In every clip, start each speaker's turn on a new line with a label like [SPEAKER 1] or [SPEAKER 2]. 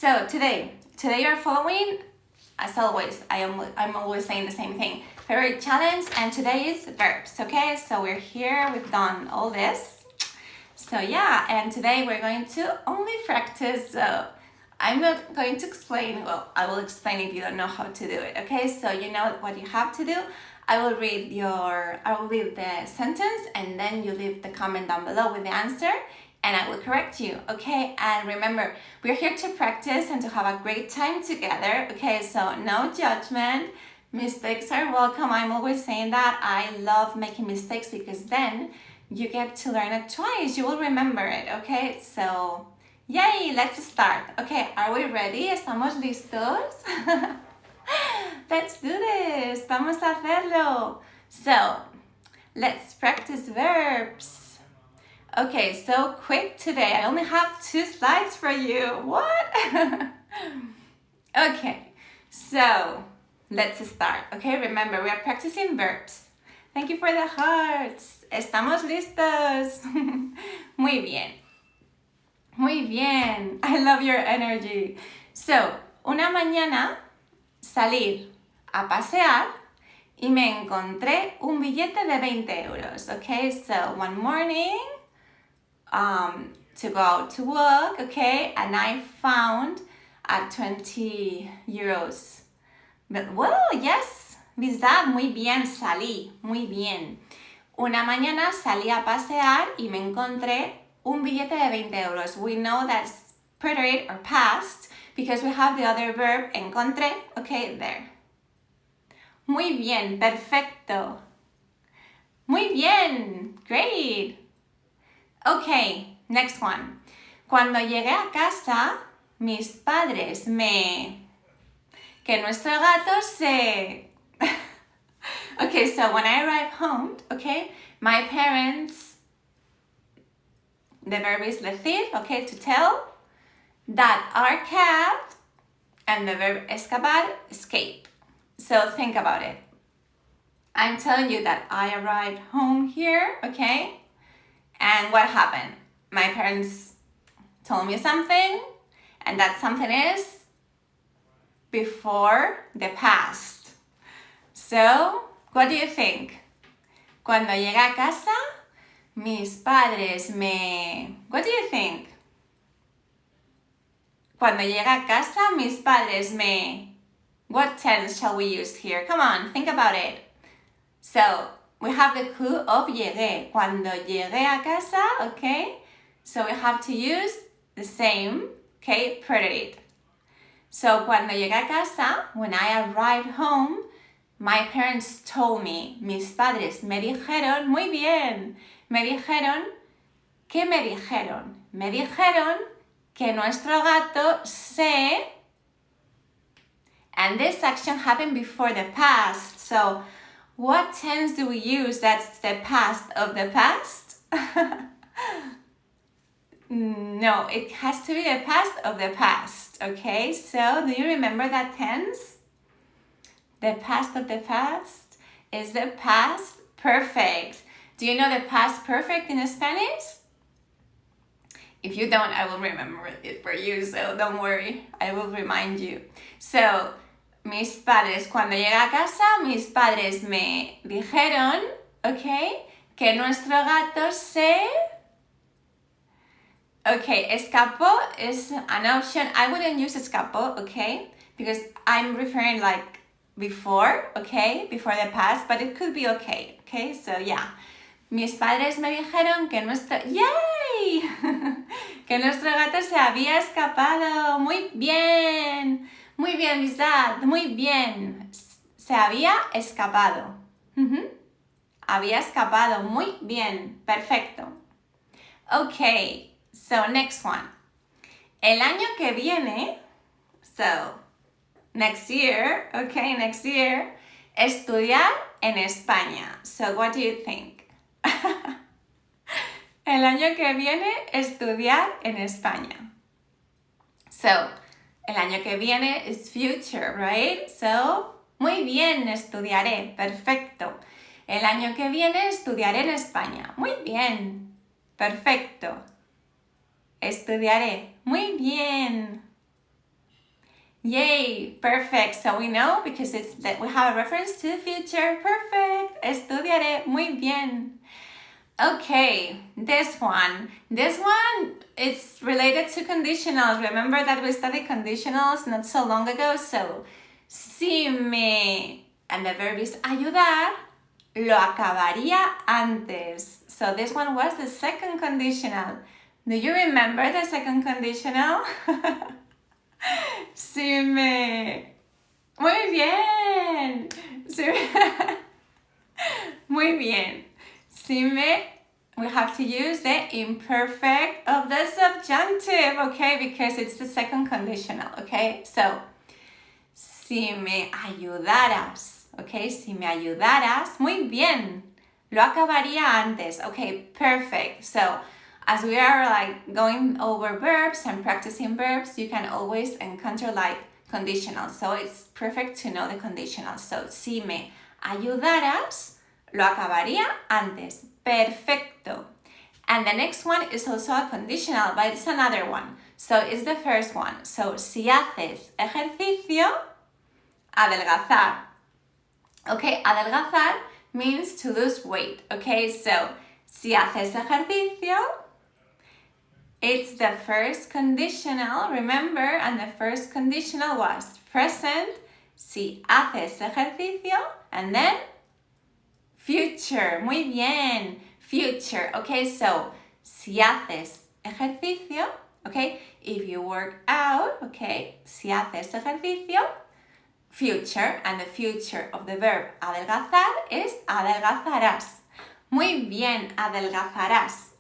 [SPEAKER 1] So today you're following, as always, I'm always saying the same thing. Favorite challenge, and today is verbs, okay? So we're here, we've done all this. So yeah, and today we're going to only practice. I'm not going to explain, well, I will explain if you don't know how to do it, okay? So you know what you have to do. I will read the sentence, and then you leave the comment down below with the answer, and I will correct you, okay? And remember, we're here to practice and to have a great time together, okay? So no judgment, mistakes are welcome. I'm always saying that. I love making mistakes because then you get to learn it twice. You will remember it, okay? So, yay, let's start. Okay, are we ready? ¿Estamos listos? Let's do this. Vamos a hacerlo. So, let's practice verbs. Okay, so quick today. I only have 2 slides for you. What? Okay, so let's start. Okay, remember, we are practicing verbs. Thank you for the hearts. ¿Estamos listos? Muy bien. Muy bien. I love your energy. So, una mañana salir a pasear y me encontré un billete de 20 euros. Okay, so one morning to go out to work, okay, and I found a 20 euros. But, well, yes, verdad, muy bien, salí, muy bien. Una mañana salí a pasear y me encontré un billete de 20 euros. We know that's preterite or past because we have the other verb, encontré, okay, there. Muy bien, perfecto. Muy bien, great. Okay, next one. Cuando llegué a casa, mis padres que nuestro gato se... Okay, so when I arrived home, okay, my parents, the verb is decir, okay, to tell, that our cat, and the verb escapar, escape. So think about it. I'm telling you that I arrived home here, okay, and what happened? My parents told me something, and that something is before the past. So, what do you think? Cuando llegué a casa, mis padres What do you think? Cuando llegué a casa, mis padres What tense shall we use here? Come on, think about it. So, we have the clue of llegué. Cuando llegué a casa, okay? So we have to use the same, okay, preterite. So, cuando llegué a casa, when I arrived home, my parents told me, mis padres me dijeron, muy bien, me dijeron, ¿qué me dijeron? Me dijeron que nuestro gato and this action happened before the past. So, what tense do we use that's the past of the past? No, it has to be the past of the past, okay? So, do you remember that tense? The past of the past is the past perfect. Do you know the past perfect in Spanish? If you don't, I will remember it for you, so don't worry, I will remind you. So, mis padres, cuando llegué a casa, mis padres me dijeron, okay, que nuestro gato Okay, escapó is an option. I wouldn't use escapó, okay, because I'm referring like before, okay, before the past, but it could be okay, okay, so yeah. Mis padres me dijeron que ¡yay! Que nuestro gato se había escapado. Muy bien, mis dad, muy bien. Se había escapado. Había escapado, muy bien, perfecto. Okay, so next one. El año que viene, so next year, okay, next year, estudiar en España. So what do you think? El año que viene, estudiar en España. So, el año que viene is future, right? So, muy bien, estudiaré. Perfecto. El año que viene, estudiaré en España. Muy bien. Perfecto. Estudiaré. Muy bien. Yay, perfect. So we know because it's that we have a reference to the future. Perfect. Estudiaré. Muy bien. Okay, this one, it's related to conditionals. Remember that we studied conditionals not so long ago? So, si me, and the verb is ayudar, lo acabaría antes. So this one was the second conditional. Do you remember the second conditional? Si me... Muy bien. Muy bien. Si me, we have to use the imperfect of the subjunctive, okay? Because it's the second conditional, okay? So, si me ayudaras, okay? Si me ayudaras, muy bien. Lo acabaría antes, okay? Perfect. So, as we are like going over verbs and practicing verbs, you can always encounter like conditionals. So, it's perfect to know the conditionals. So, si me ayudaras, lo acabaría antes. Perfecto. And the next one is also a conditional, but it's another one. So it's the first one. So, si haces ejercicio, adelgazar. Okay, adelgazar means to lose weight. Okay, so, si haces ejercicio, it's the first conditional, remember, and the first conditional was present, si haces ejercicio, and then future, muy bien, future, okay, so, si haces ejercicio, okay, if you work out, okay, si haces ejercicio, future, and the future of the verb adelgazar is adelgazarás. Muy bien, adelgazarás.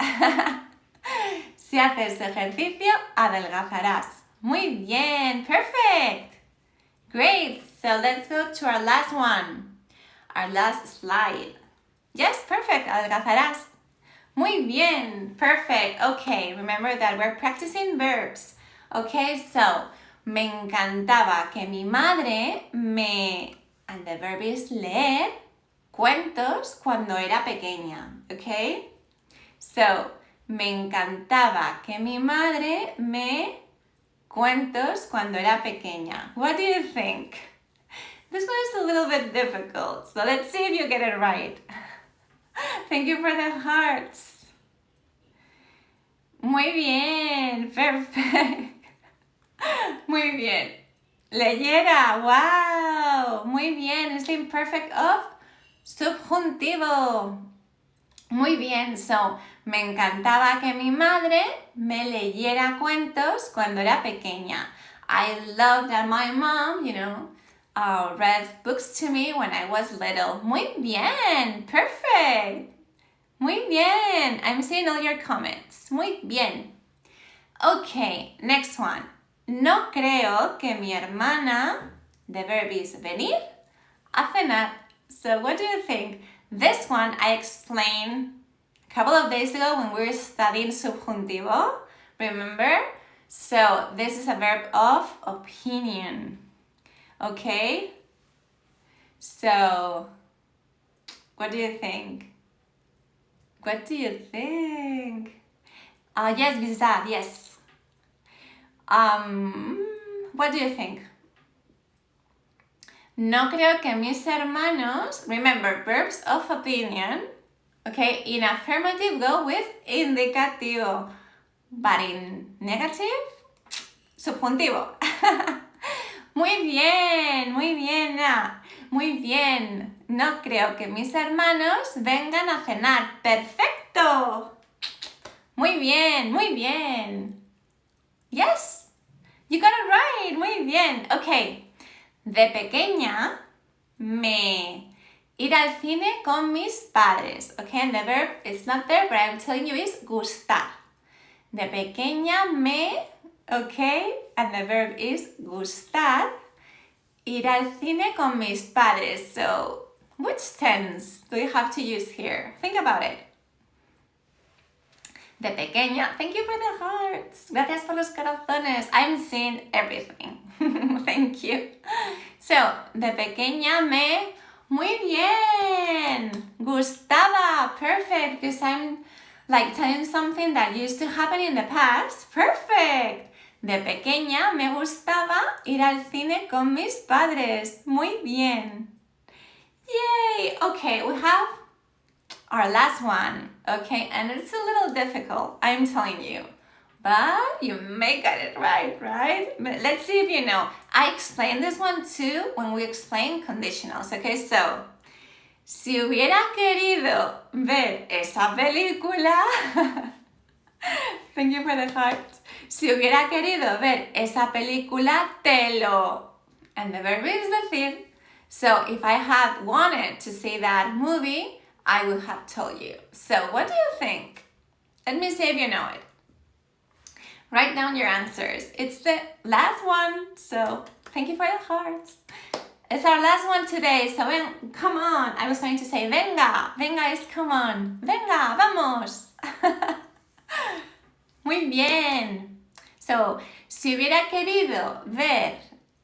[SPEAKER 1] Si haces ejercicio, adelgazarás. Muy bien, perfect. Great, so let's go to our last one. Our last slide. Yes, perfect, adelgazarás. Muy bien, perfect. Okay, remember that we're practicing verbs. Okay, so, me encantaba que mi madre me, and the verb is leer, cuentos cuando era pequeña. Okay? So, me encantaba que mi madre me cuentos cuando era pequeña. What do you think? This one is a little bit difficult, so let's see if you get it right. Thank you for the hearts. Muy bien, perfect. Muy bien. Leyera, wow. Muy bien, es the imperfect of subjuntivo. Muy bien, so, me encantaba que mi madre me leyera cuentos cuando era pequeña. I love that my mom, read books to me when I was little. Muy bien, perfect. Muy bien, I'm seeing all your comments. Muy bien. Okay, next one. No creo que mi hermana, the verb is venir, a cenar. So what do you think? This one I explained a couple of days ago when we were studying subjuntivo. Remember? So this is a verb of opinion. Okay? So, what do you think? What do you think? Yes, visitar, yes. What do you think? No creo que mis hermanos, remember, verbs of opinion, okay, in affirmative go with indicativo, but in negative, subjuntivo. Muy bien, muy bien. No creo que mis hermanos vengan a cenar. Perfecto. Muy bien. Yes, you got it right. Muy bien. Okay. De pequeña me ir al cine con mis padres. Okay, and the verb is not there, but I'm telling you is gustar. De pequeña me, okay, and the verb is gustar. Ir al cine con mis padres. So, which tense do you have to use here? Think about it. De pequeña, thank you for the hearts. Gracias por los corazones. I'm seeing everything. Thank you. So, de pequeña me, muy bien. Gustaba, perfect, because I'm like telling something that used to happen in the past. Perfect. De pequeña me gustaba ir al cine con mis padres. Muy bien. Yay! Okay, we have our last one. Okay, and it's a little difficult, I'm telling you. But you may get it right? But let's see if you know. I explained this one too when we explain conditionals. Okay, so si hubiera querido ver esa película, thank you for the heart. Si hubiera querido ver esa película, te lo. And the verb is decir. So if I had wanted to see that movie, I would have told you. So what do you think? Let me see if you know it. Write down your answers. It's the last one, so thank you for the hearts. It's our last one today, so come on. I was going to say venga. Venga is come on. Venga, vamos. Muy bien. So, si hubiera querido ver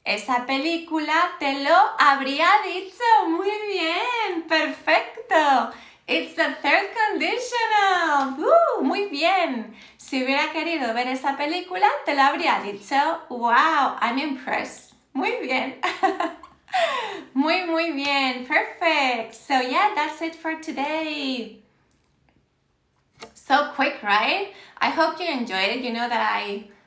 [SPEAKER 1] esa película, te lo habría dicho. Muy bien. Perfecto. It's the third conditional. Muy bien. Si hubiera querido ver esa película, te lo habría dicho. Wow, I'm impressed. Muy bien. Muy bien. Perfect. So yeah, that's it for today. So quick, right? I hope you enjoyed it. You know that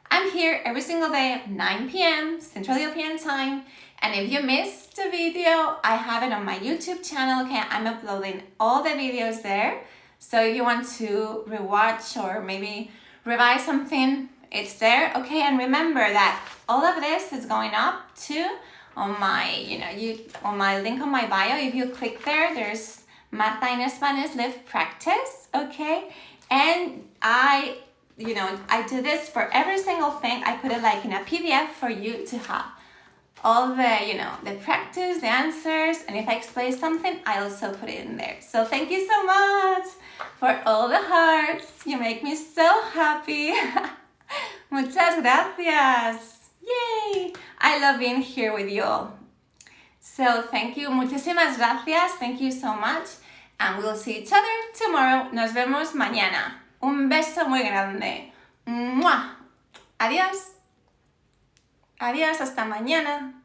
[SPEAKER 1] I'm here every single day at 9 p.m. Central European time. And if you missed the video, I have it on my YouTube channel. Okay, I'm uploading all the videos there. So if you want to rewatch or maybe revise something, it's there. Okay, and remember that all of this is going up too on my, on my link on my bio. If you click there, there's Marta in Spanish Live Practice. Okay, and I do this for every single thing. I put it like in a PDF for you to have all the, the practice, the answers, and if I explain something, I also put it in there. So thank you so much for all the hearts. You make me so happy. Muchas gracias. Yay! I love being here with you all. So thank you. Muchísimas gracias. Thank you so much. And we'll see each other tomorrow. Nos vemos mañana. Un beso muy grande. ¡Mua! Adiós. Adiós, hasta mañana.